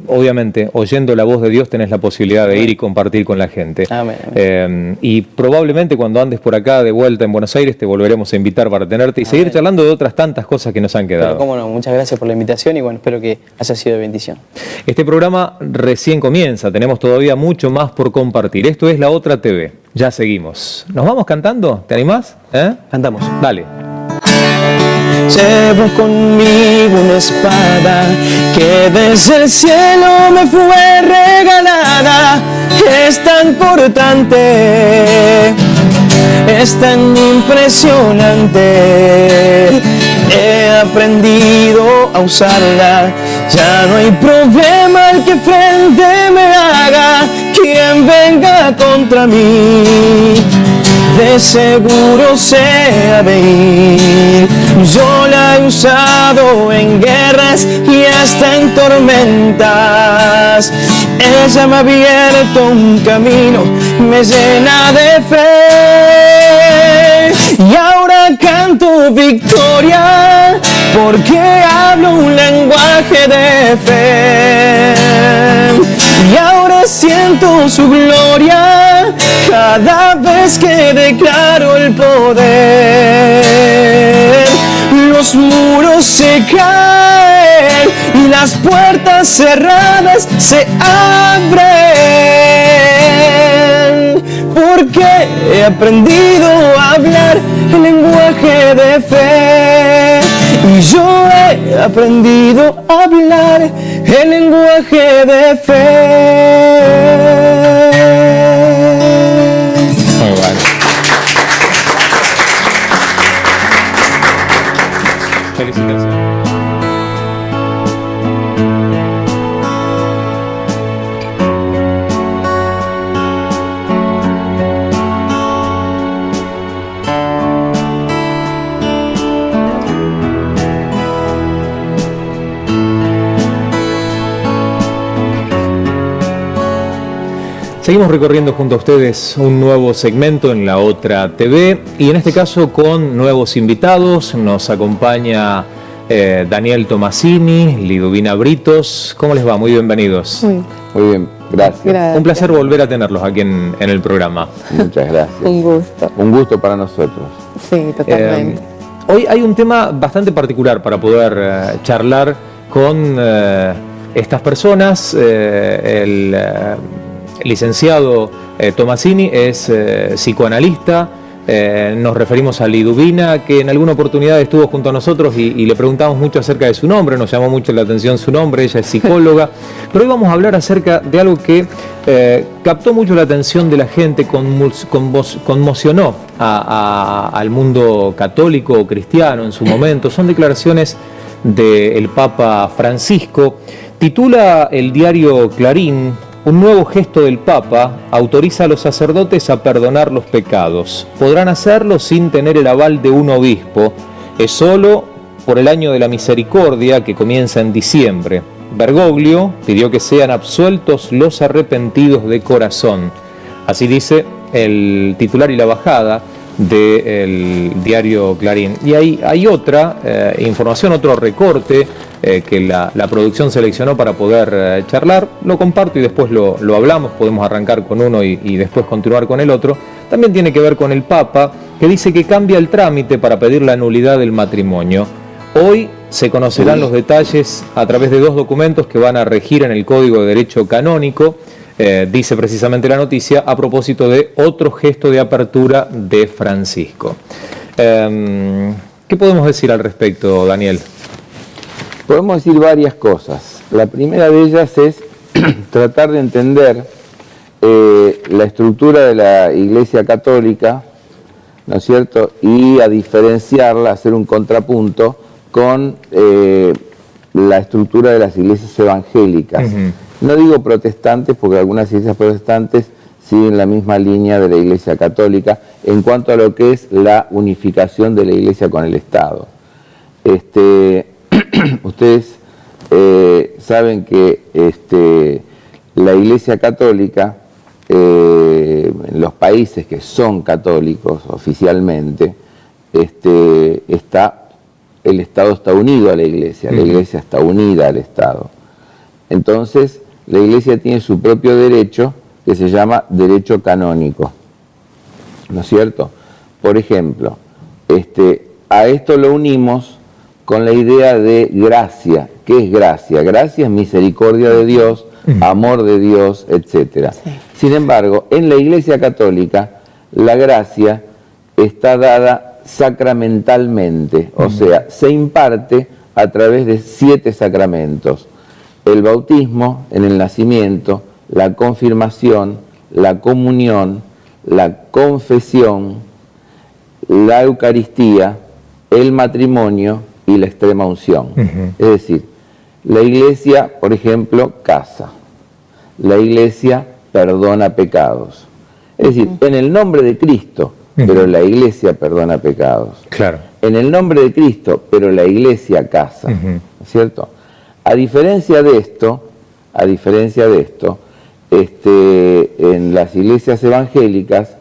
obviamente, oyendo la voz de Dios tenés la posibilidad de ir y compartir con la gente. Amén. Y probablemente cuando andes por acá de vuelta en Buenos Aires te volveremos a invitar para tenerte y seguir charlando de otras tantas cosas que nos han quedado. Pero cómo no, muchas gracias por la invitación y bueno, espero que haya sido de bendición. Este programa recién comienza, tenemos todavía mucho más por compartir. Esto es La Otra TV. Ya seguimos. ¿Nos vamos cantando? ¿Te animás? Cantamos. Dale. Llevo conmigo una espada que desde el cielo me fue regalada. Es tan cortante, es tan impresionante. He aprendido a usarla, ya no hay problema el que frente me haga. Quien venga contra mí, de seguro se ha de ir. Yo la he usado en guerras y hasta en tormentas. Ella me ha abierto un camino, me llena de fe. Y ahora canto victoria porque hablo un lenguaje de fe. Y ahora siento su gloria cada vez que declaro el poder. Los muros se caen y las puertas cerradas se abren. Porque he aprendido a hablar el lenguaje de fe. Y yo he aprendido a hablar el lenguaje de fe. Muy bueno. Felicitaciones. Seguimos recorriendo junto a ustedes un nuevo segmento en La Otra TV y en este caso con nuevos invitados. Nos acompaña Daniel Tomasini, Liduvina Britos. ¿Cómo les va? Muy bienvenidos. Muy bien, gracias. Un placer volver a tenerlos aquí en el programa. Muchas gracias. Un gusto. Un gusto para nosotros. Sí, totalmente. Hoy hay un tema bastante particular para poder charlar con estas personas. El licenciado Tomasini es psicoanalista. Nos referimos a Liduvina, que en alguna oportunidad estuvo junto a nosotros y le preguntamos mucho acerca de su nombre, nos llamó mucho la atención su nombre, ella es psicóloga, pero hoy vamos a hablar acerca de algo que captó mucho la atención de la gente, conmocionó al mundo católico o cristiano en su momento. Son declaraciones del Papa Francisco. Titula el diario Clarín: un nuevo gesto del Papa autoriza a los sacerdotes a perdonar los pecados. Podrán hacerlo sin tener el aval de un obispo. Es solo por el año de la misericordia que comienza en diciembre. Bergoglio pidió que sean absueltos los arrepentidos de corazón. Así dice el titular y la bajada del diario Clarín. Y hay otra información, otro recorte que la producción seleccionó para poder charlar. Lo comparto y después lo hablamos. Podemos arrancar con uno y después continuar con el otro. También tiene que ver con el Papa, que dice que cambia el trámite para pedir la nulidad del matrimonio. Hoy se conocerán los detalles a través de dos documentos que van a regir en el Código de Derecho Canónico. Dice precisamente la noticia a propósito de otro gesto de apertura de Francisco. ¿Qué podemos decir al respecto, Daniel? Podemos decir varias cosas. La primera de ellas es tratar de entender la estructura de la Iglesia Católica, ¿no es cierto? Y a diferenciarla, hacer un contrapunto con la estructura de las iglesias evangélicas. No digo protestantes, porque algunas iglesias protestantes siguen la misma línea de la Iglesia Católica en cuanto a lo que es la unificación de la Iglesia con el Estado. Ustedes saben que la Iglesia Católica, en los países que son católicos oficialmente, el Estado está unido a la Iglesia está unida al Estado. Entonces, la Iglesia tiene su propio derecho, que se llama derecho canónico, ¿no es cierto? Por ejemplo, a esto lo unimos con la idea de gracia. ¿Qué es gracia? Gracia es misericordia de Dios, amor de Dios, etc. Sí. Sin embargo, en la Iglesia Católica, la gracia está dada sacramentalmente, o sea, se imparte a través de 7 sacramentos: el bautismo en el nacimiento, la confirmación, la comunión, la confesión, la Eucaristía, el matrimonio y la extrema unción. Es decir, la Iglesia, por ejemplo, casa. La Iglesia perdona pecados. Es decir, en el nombre de Cristo, pero la Iglesia perdona pecados. Claro. En el nombre de Cristo, pero la Iglesia casa. ¿No es cierto? A diferencia de esto, en las iglesias evangélicas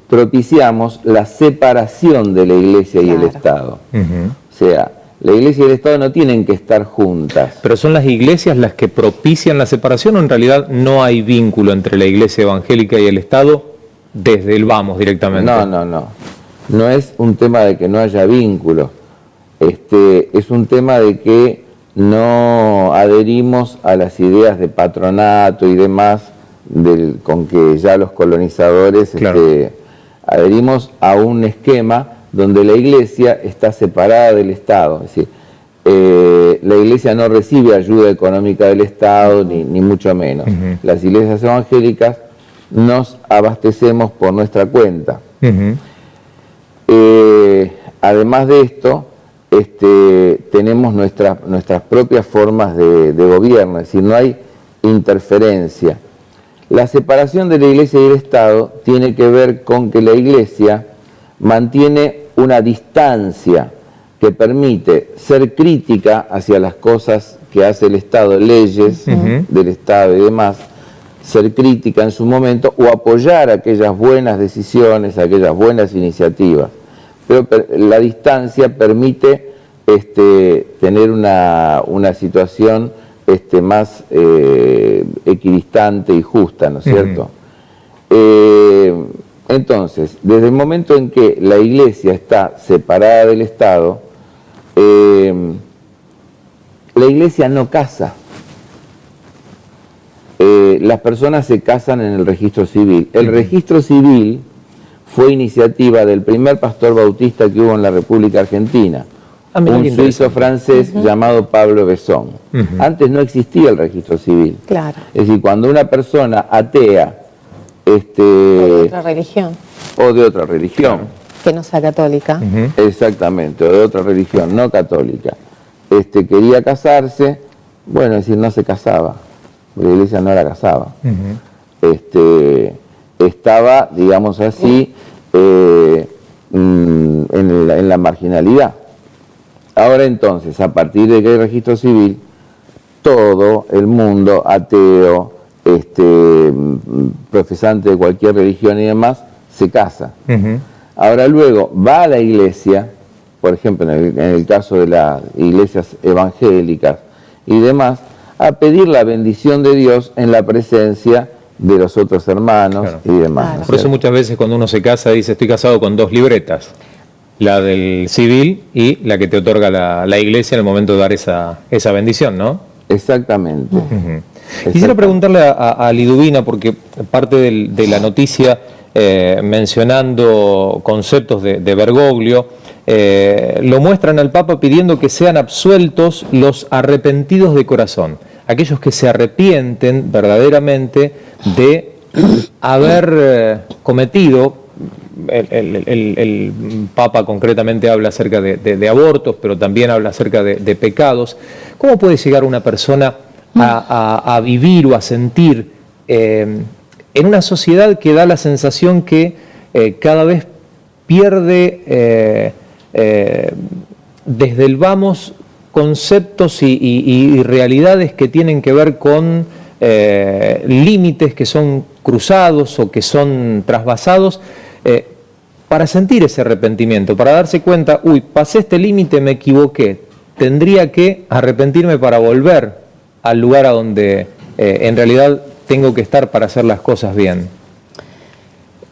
propiciamos la separación de la Iglesia y el Estado. O sea, la Iglesia y el Estado no tienen que estar juntas. ¿Pero son las iglesias las que propician la separación o en realidad no hay vínculo entre la Iglesia evangélica y el Estado desde el vamos directamente? No. No es un tema de que no haya vínculo. Es un tema de que no adherimos a las ideas de patronato y demás con que ya los colonizadores adherimos a un esquema donde la Iglesia está separada del Estado. Es decir, la Iglesia no recibe ayuda económica del Estado, ni mucho menos. Las iglesias evangélicas nos abastecemos por nuestra cuenta. Además de esto, tenemos nuestras propias formas de gobierno, es decir, no hay interferencia. La separación de la Iglesia y el Estado tiene que ver con que la Iglesia mantiene una distancia que permite ser crítica hacia las cosas que hace el Estado, leyes del Estado y demás, ser crítica en su momento o apoyar aquellas buenas decisiones, aquellas buenas iniciativas. Pero la distancia permite tener una situación más equidistante y justa, ¿no es cierto? Entonces, desde el momento en que la Iglesia está separada del Estado, la Iglesia no casa. Las personas se casan en el registro civil. El registro civil fue iniciativa del primer pastor bautista que hubo en la República Argentina, un suizo francés llamado Pablo Besson. Antes no existía el registro civil. Claro. Es decir, cuando una persona atea o de otra religión. Claro. Que no sea católica. Exactamente, o de otra religión, no católica. Quería casarse, bueno, es decir, no se casaba. La Iglesia no la casaba. Estaba, digamos así, en la marginalidad. Ahora entonces, a partir de que hay registro civil, todo el mundo ateo, profesante de cualquier religión y demás, se casa. Ahora luego va a la Iglesia, por ejemplo, en el caso de las iglesias evangélicas y demás, a pedir la bendición de Dios en la presencia de los otros hermanos y demás. Claro. Por eso muchas veces cuando uno se casa dice, estoy casado con 2 libretas, la del civil y la que te otorga la Iglesia en el momento de dar esa bendición, ¿no? Exactamente. Quisiera preguntarle a Liduvina, porque parte de la noticia mencionando conceptos de Bergoglio, lo muestran al Papa pidiendo que sean absueltos los arrepentidos de corazón, aquellos que se arrepienten verdaderamente de haber cometido el Papa concretamente habla acerca de abortos, pero también habla acerca de pecados. ¿Cómo puede llegar una persona a vivir o a sentir en una sociedad que da la sensación que cada vez pierde desde el vamos conceptos y realidades que tienen que ver con límites que son cruzados o que son trasvasados, para sentir ese arrepentimiento, para darse cuenta, uy, pasé este límite, me equivoqué, tendría que arrepentirme para volver al lugar a donde en realidad tengo que estar para hacer las cosas bien?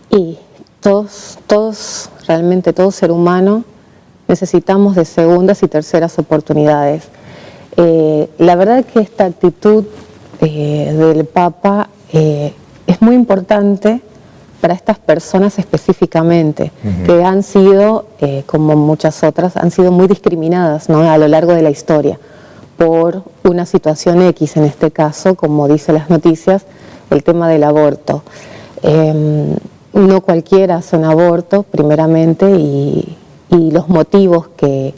Y todos, realmente todo ser humano, necesitamos de segundas y terceras oportunidades. La verdad es que esta actitud del Papa es muy importante para estas personas específicamente, que han sido, como muchas otras, han sido muy discriminadas, ¿no?, a lo largo de la historia, por una situación X, en este caso, como dicen las noticias, el tema del aborto. No cualquiera hace un aborto, primeramente, y los motivos que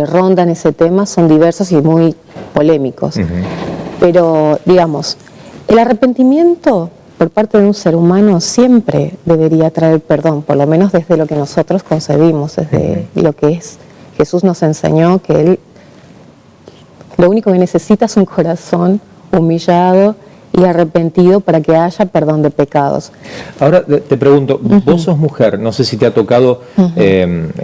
rondan ese tema son diversos y muy polémicos. Pero, digamos, el arrepentimiento por parte de un ser humano siempre debería traer perdón, por lo menos desde lo que nosotros concebimos, desde lo que es. Jesús nos enseñó que Él lo único que necesita es un corazón humillado y arrepentido para que haya perdón de pecados. Ahora te pregunto, vos sos mujer, no sé si te ha tocado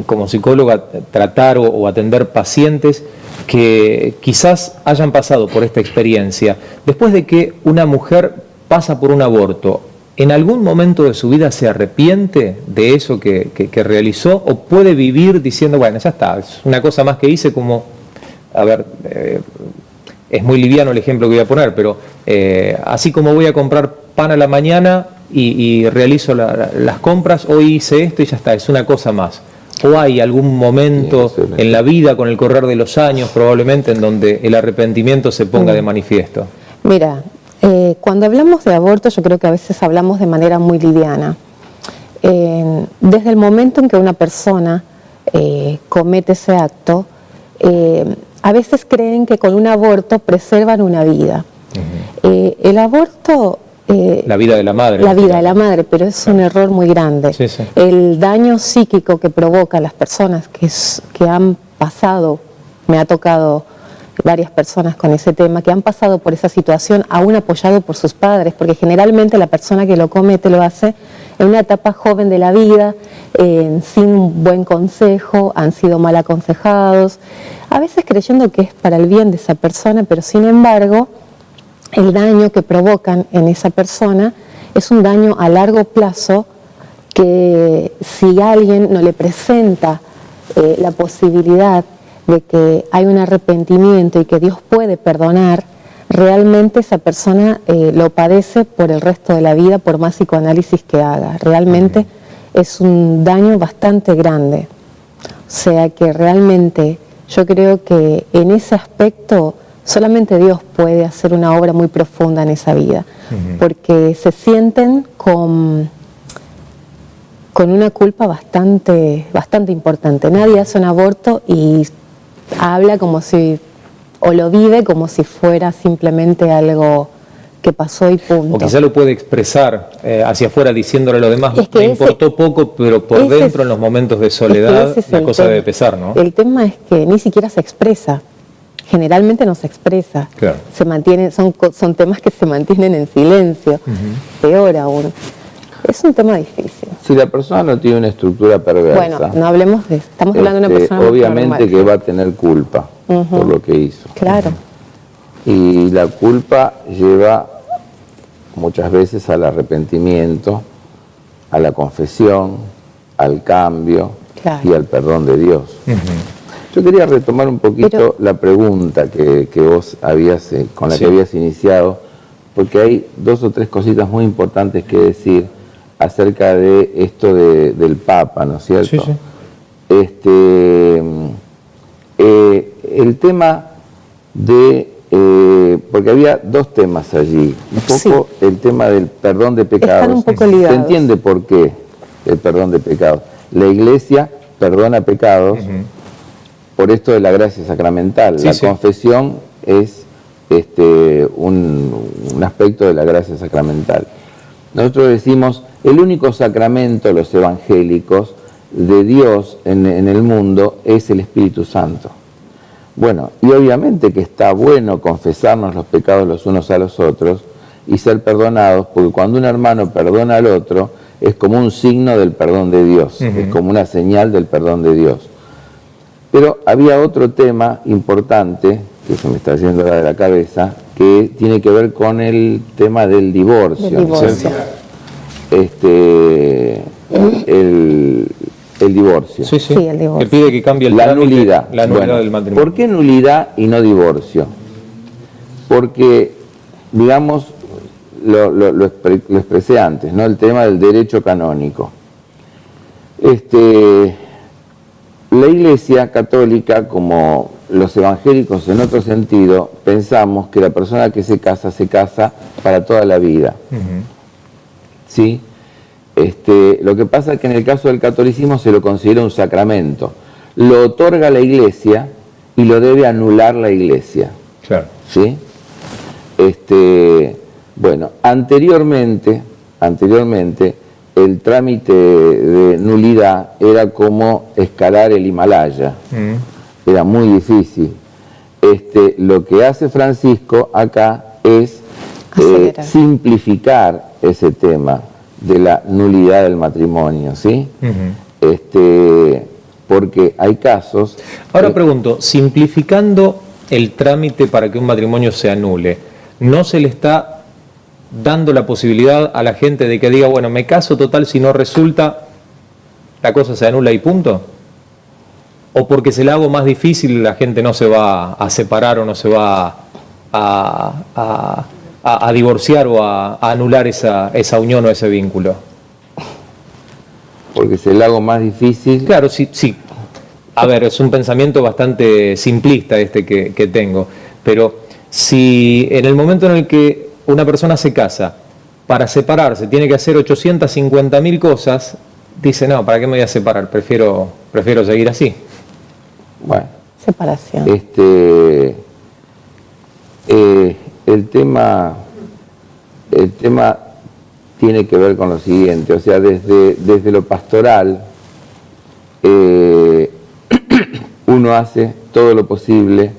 como psicóloga tratar o atender pacientes que quizás hayan pasado por esta experiencia. Después de que una mujer pasa por un aborto, ¿en algún momento de su vida se arrepiente de eso que realizó o puede vivir diciendo, bueno, ya está, es una cosa más que hice, como, a ver, es muy liviano el ejemplo que voy a poner, pero así como voy a comprar pan a la mañana y realizo las compras, hoy hice esto y ya está, es una cosa más? ¿O hay algún momento en la vida, con el correr de los años probablemente, en donde el arrepentimiento se ponga de manifiesto? Mira, cuando hablamos de aborto, yo creo que a veces hablamos de manera muy liviana. Desde el momento en que una persona comete ese acto, a veces creen que con un aborto preservan una vida. El aborto... la vida de la madre. La vida de la madre, pero es un error muy grande. Sí, sí. El daño psíquico que provoca a las personas que han pasado, me ha tocado varias personas con ese tema, que han pasado por esa situación, aún apoyado por sus padres, porque generalmente la persona que lo comete lo hace en una etapa joven de la vida, sin un buen consejo, han sido mal aconsejados, a veces creyendo que es para el bien de esa persona, pero sin embargo, el daño que provocan en esa persona es un daño a largo plazo que si alguien no le presenta la posibilidad de que hay un arrepentimiento y que Dios puede perdonar, realmente esa persona lo padece por el resto de la vida, por más psicoanálisis que haga. Realmente es un daño bastante grande. O sea que realmente yo creo que en ese aspecto solamente Dios puede hacer una obra muy profunda en esa vida, porque se sienten con una culpa bastante importante. Nadie hace un aborto y habla como si, o lo vive como si fuera simplemente algo que pasó y punto. O quizá lo puede expresar hacia afuera diciéndole a los demás, Es que me importó poco, pero por dentro en los momentos de soledad la cosa debe pesar, ¿no? El tema es que ni siquiera se expresa. Generalmente no se expresa, claro. Se mantiene, son temas que se mantienen en silencio, peor aún. Es un tema difícil. Si la persona no tiene una estructura perversa, bueno, no hablemos de eso, estamos hablando de una persona obviamente normal. Que va a tener culpa por lo que hizo. Claro. Y la culpa lleva muchas veces al arrepentimiento, a la confesión, al cambio y al perdón de Dios. Yo quería retomar un poquito la pregunta que vos habías, con la que habías iniciado, porque hay dos o tres cositas muy importantes que decir acerca de esto del Papa, ¿no es cierto? Sí, sí. El tema de, porque había dos temas allí, un poco el tema del perdón de pecados. Están un poco ligados. ¿Se entiende por qué? el perdón de pecados. La Iglesia perdona pecados por esto de la gracia sacramental. Sí, la sí. confesión es un aspecto de la gracia sacramental. Nosotros decimos, el único sacramento, los evangélicos, de Dios en el mundo es el Espíritu Santo. Bueno, y obviamente que está bueno confesarnos los pecados los unos a los otros y ser perdonados, porque cuando un hermano perdona al otro, es como un signo del perdón de Dios, es como una señal del perdón de Dios. Pero había otro tema importante, que se me está yendo ahora de la cabeza, que tiene que ver con el tema del divorcio. Del divorcio. El divorcio. Sí, sí. Sí, el divorcio. Que pide que cambie el La trámite, nulidad. la nulidad Bueno, del matrimonio. ¿por qué nulidad y no divorcio? Porque, digamos, lo expresé antes, ¿no? El tema del derecho canónico. La Iglesia Católica, como los evangélicos en otro sentido, pensamos que la persona que se casa para toda la vida. ¿Sí? Lo que pasa es que en el caso del catolicismo se lo considera un sacramento. Lo otorga la Iglesia y lo debe anular la Iglesia. Claro. ¿Sí? Bueno, anteriormente, el trámite de nulidad era como escalar el Himalaya. Era muy difícil. Lo que hace Francisco acá es Acelerar. simplificar ese tema de la nulidad del matrimonio, ¿sí? Porque hay casos... Ahora pregunto, simplificando el trámite para que un matrimonio se anule, ¿no se le está dando la posibilidad a la gente de que diga, bueno, me caso total, si no resulta, la cosa se anula y punto? ¿O porque se la hago más difícil la gente no se va a separar o no se va a divorciar o a anular esa unión o ese vínculo? Porque se le hago más difícil... Claro, sí, sí. A ver, es un pensamiento bastante simplista que tengo, pero si en el momento en el que una persona se casa, para separarse tiene que hacer 850.000 cosas, dice, no, ¿para qué me voy a separar? Prefiero seguir así. Bueno, Separación. el tema tiene que ver con lo siguiente, o sea, desde lo pastoral, uno hace todo lo posible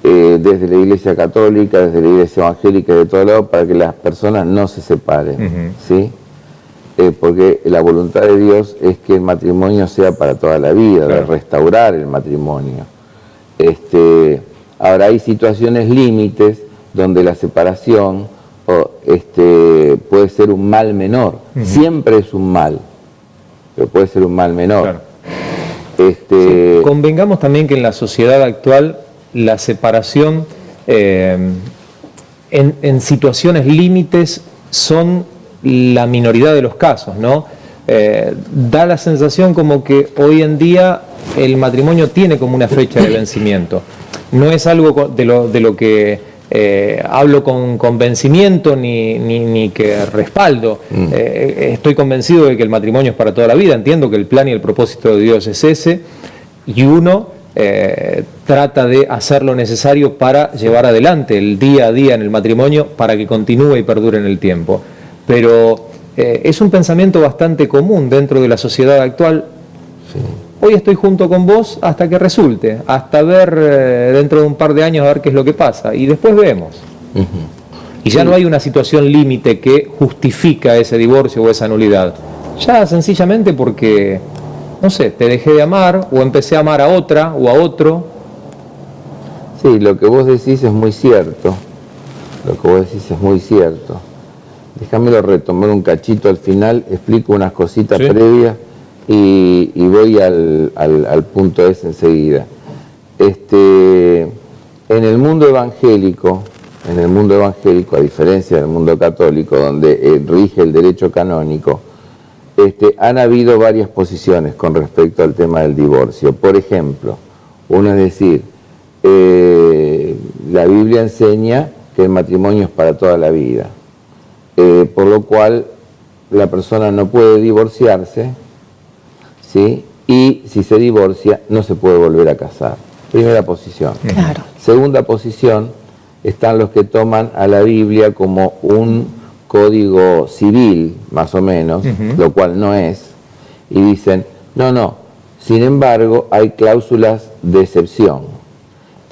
desde la Iglesia Católica, desde la Iglesia Evangélica, de todo lado, para que las personas no se separen, ¿sí? Porque la voluntad de Dios es que el matrimonio sea para toda la vida, claro, de restaurar el matrimonio. Ahora hay situaciones límites donde la separación puede ser un mal menor. Siempre es un mal, pero puede ser un mal menor. Claro. Sí, convengamos también que en la sociedad actual la separación en situaciones límites son la minoridad de los casos, ¿no? Da la sensación como que hoy en día el matrimonio tiene como una fecha de vencimiento. No es algo de lo que hablo con convencimiento ni que respaldo. Estoy convencido de que el matrimonio es para toda la vida. Entiendo que el plan y el propósito de Dios es ese, y uno trata de hacer lo necesario para llevar adelante el día a día en el matrimonio para que continúe y perdure en el tiempo. Pero es un pensamiento bastante común dentro de la sociedad actual. Sí. Hoy estoy junto con vos hasta que resulte, hasta ver dentro de un par de años a ver qué es lo que pasa, y después vemos. Y ya no hay una situación límite que justifica ese divorcio o esa nulidad. Ya sencillamente porque, no sé, te dejé de amar o empecé a amar a otra o a otro. Sí, lo que vos decís es muy cierto. Lo que vos decís es muy cierto. Déjamelo retomar un cachito al final, explico unas cositas previas y voy al punto ese enseguida. En el mundo evangélico, a diferencia del mundo católico, donde rige el derecho canónico, han habido varias posiciones con respecto al tema del divorcio. Por ejemplo, uno es decir, la Biblia enseña que el matrimonio es para toda la vida, por lo cual la persona no puede divorciarse, ¿sí? Y si se divorcia no se puede volver a casar. Primera posición. Claro. Segunda posición, están los que toman a la Biblia como un código civil, más o menos, lo cual no es, y dicen, no, sin embargo hay cláusulas de excepción.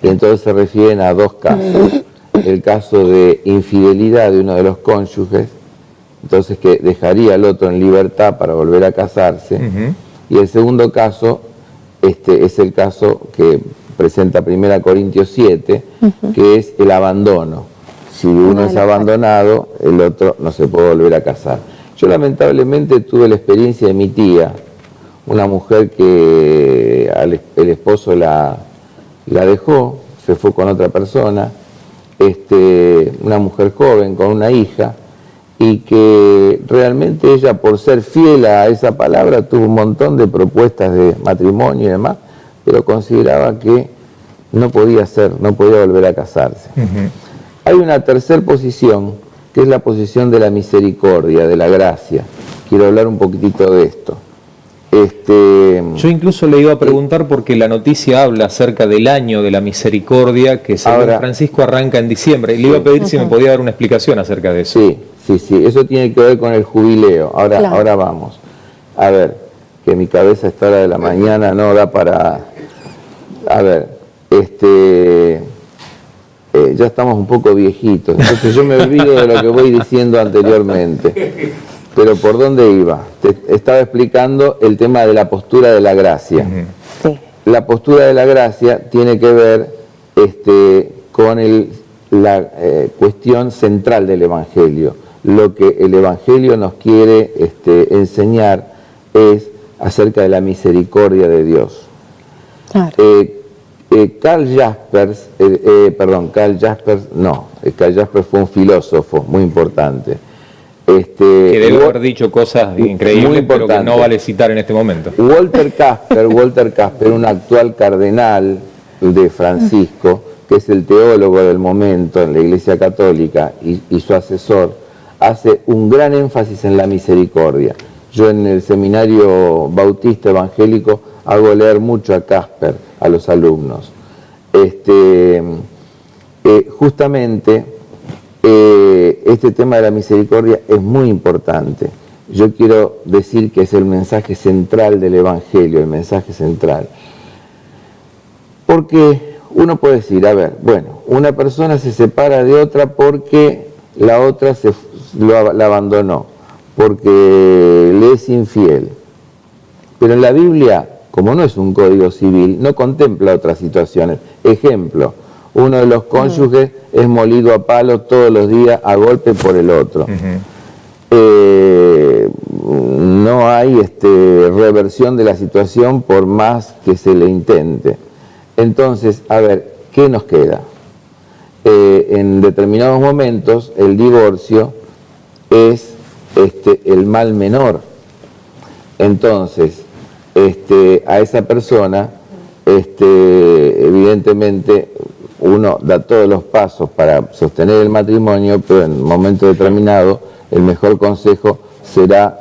Y entonces se refieren a dos casos. El caso de infidelidad de uno de los cónyuges, entonces que dejaría al otro en libertad para volver a casarse. Y el segundo caso, es el caso que presenta 1 Corintios 7, que es el abandono. Si uno es abandonado, el otro no se puede volver a casar. Yo lamentablemente tuve la experiencia de mi tía, una mujer que el esposo la dejó, se fue con otra persona, una mujer joven con una hija, y que realmente ella, por ser fiel a esa palabra, tuvo un montón de propuestas de matrimonio y demás, pero consideraba que no podía volver a casarse. Hay una tercera posición, que es la posición de la misericordia, de la gracia. Quiero hablar un poquitito de esto. Yo incluso le iba a preguntar porque la noticia habla acerca del año de la misericordia que según Francisco arranca en diciembre. Le iba a pedir si me podía dar una explicación acerca de eso. Sí, eso tiene que ver con el jubileo. Ahora vamos. A ver, que mi cabeza a esta hora de la mañana no da para... A ver, ya estamos un poco viejitos, entonces yo me olvido de lo que voy diciendo anteriormente. Pero ¿por dónde iba? Te estaba explicando el tema de la postura de la gracia. Sí. La postura de la gracia tiene que ver con la cuestión central del Evangelio. Lo que el Evangelio nos quiere enseñar es acerca de la misericordia de Dios. Claro. Karl Jaspers fue un filósofo muy importante. Que debe haber dicho cosas increíbles, pero que no vale citar en este momento. Walter Casper, un actual cardenal de Francisco, que es el teólogo del momento en la Iglesia Católica y su asesor, hace un gran énfasis en la misericordia. Yo en el seminario bautista evangélico hago leer mucho a Casper a los alumnos. Justamente este tema de la misericordia es muy importante. Yo quiero decir que es el mensaje central del Evangelio, el mensaje central. Porque uno puede decir, a ver, bueno, una persona se separa de otra porque la otra la abandonó, porque le es infiel. Pero en la Biblia, como no es un código civil, no contempla otras situaciones. Ejemplo, uno de los cónyuges es molido a palo todos los días a golpe por el otro. No hay reversión de la situación por más que se le intente. Entonces, a ver, ¿qué nos queda? En determinados momentos el divorcio es el mal menor. Entonces, a esa persona, evidentemente, uno da todos los pasos para sostener el matrimonio, pero en un momento determinado el mejor consejo será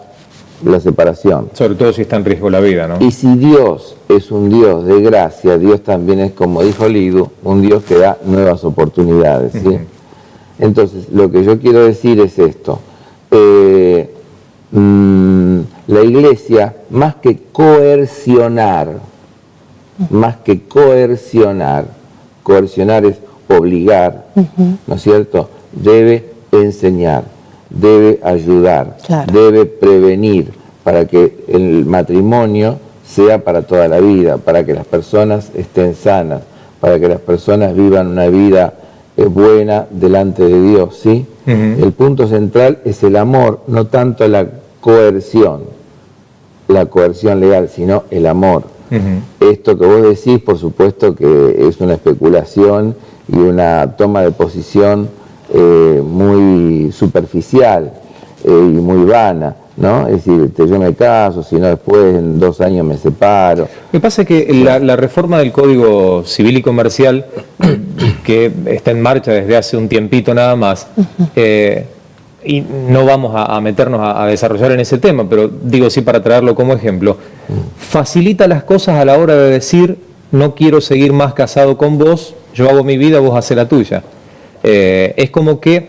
la separación. Sobre todo si está en riesgo la vida, ¿no? Y si Dios es un Dios de gracia, Dios también es, como dijo Lidu, un Dios que da nuevas oportunidades, ¿sí? Entonces, lo que yo quiero decir es esto. La Iglesia, más que coercionar, coercionar es obligar, ¿no es cierto? Debe enseñar, debe ayudar, debe prevenir para que el matrimonio sea para toda la vida, para que las personas estén sanas, para que las personas vivan una vida buena delante de Dios, ¿sí? El punto central es el amor, no tanto la coerción legal, sino el amor. Esto que vos decís, por supuesto que es una especulación y una toma de posición muy superficial y muy vana, ¿no? Es decir, yo me caso, si no después en 2 años me separo. Me pasa que la reforma del Código Civil y Comercial, que está en marcha desde hace un tiempito nada más, y no vamos a meternos a desarrollar en ese tema, pero digo sí para traerlo como ejemplo, facilita las cosas a la hora de decir, no quiero seguir más casado con vos, yo hago mi vida, vos hacés la tuya. Es como que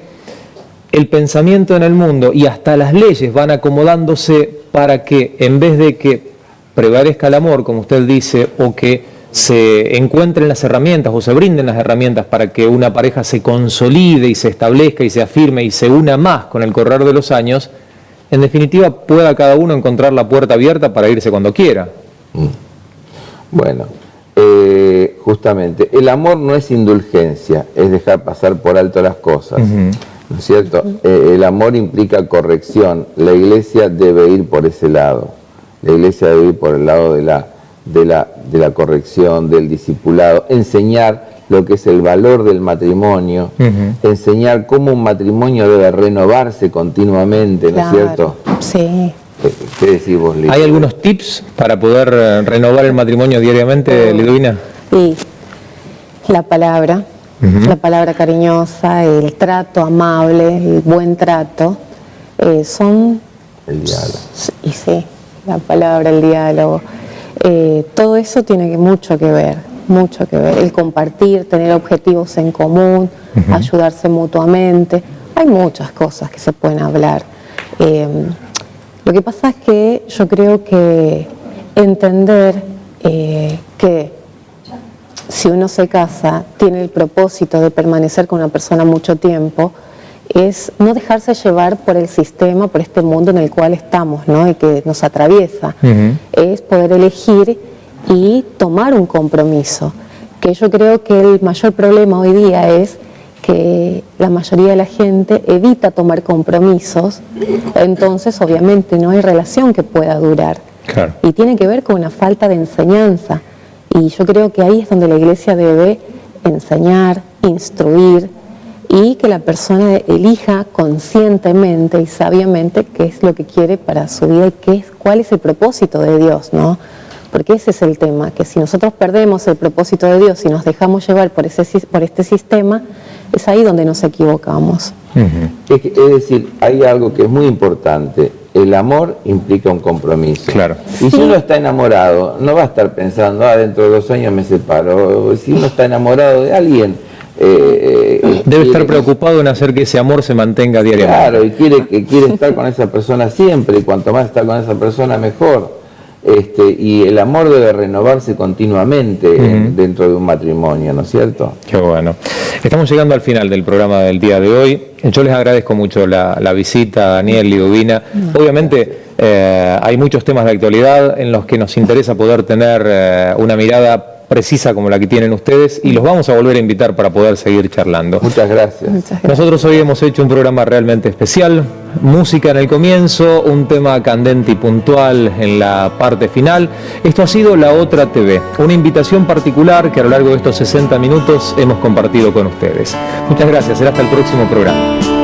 el pensamiento en el mundo y hasta las leyes van acomodándose para que en vez de que prevalezca el amor, como usted dice, o que se encuentren las herramientas o se brinden las herramientas para que una pareja se consolide y se establezca y se afirme y se una más con el correr de los años, en definitiva pueda cada uno encontrar la puerta abierta para irse cuando quiera. Bueno, justamente, el amor no es indulgencia, es dejar pasar por alto las cosas, ¿no es cierto? El amor implica corrección, la Iglesia debe ir por ese lado, la Iglesia debe ir por el lado de la corrección, del discipulado, enseñar lo que es el valor del matrimonio, enseñar cómo un matrimonio debe renovarse continuamente, ¿no es cierto? Sí. ¿Qué decís vos, Lidia? ¿Hay algunos tips para poder renovar el matrimonio diariamente, Liduvina? Sí, la palabra cariñosa, el trato amable, el buen trato, son... El diálogo. Y sí, la palabra, el diálogo. Todo eso tiene mucho que ver, el compartir, tener objetivos en común, ayudarse mutuamente, hay muchas cosas que se pueden hablar. Lo que pasa es que yo creo que entender que si uno se casa, tiene el propósito de permanecer con una persona mucho tiempo, es no dejarse llevar por el sistema, por este mundo en el cual estamos, ¿no? Y que nos atraviesa. Es poder elegir y tomar un compromiso. Que yo creo que el mayor problema hoy día es que la mayoría de la gente evita tomar compromisos, entonces obviamente no hay relación que pueda durar. Claro. Y tiene que ver con una falta de enseñanza. Y yo creo que ahí es donde la Iglesia debe enseñar, instruir, y que la persona elija conscientemente y sabiamente qué es lo que quiere para su vida y cuál es el propósito de Dios, ¿no? Porque ese es el tema, que si nosotros perdemos el propósito de Dios y nos dejamos llevar por este sistema, es ahí donde nos equivocamos. Es decir, hay algo que es muy importante. El amor implica un compromiso. Claro. Y si uno está enamorado, no va a estar pensando, dentro de 2 años me separo. Si uno está enamorado de alguien... debe estar preocupado en hacer que ese amor se mantenga diariamente. Claro, y quiere estar con esa persona siempre, y cuanto más está con esa persona, mejor. Y el amor debe renovarse continuamente dentro de un matrimonio, ¿no es cierto? Qué bueno. Estamos llegando al final del programa del día de hoy. Yo les agradezco mucho la visita, Daniel, Liduvina. Obviamente hay muchos temas de actualidad en los que nos interesa poder tener una mirada precisa como la que tienen ustedes y los vamos a volver a invitar para poder seguir charlando. Muchas gracias. Nosotros hoy hemos hecho un programa realmente especial, música en el comienzo, un tema candente y puntual en la parte final. Esto ha sido La Otra TV, una invitación particular que a lo largo de estos 60 minutos hemos compartido con ustedes. Muchas gracias, será hasta el próximo programa.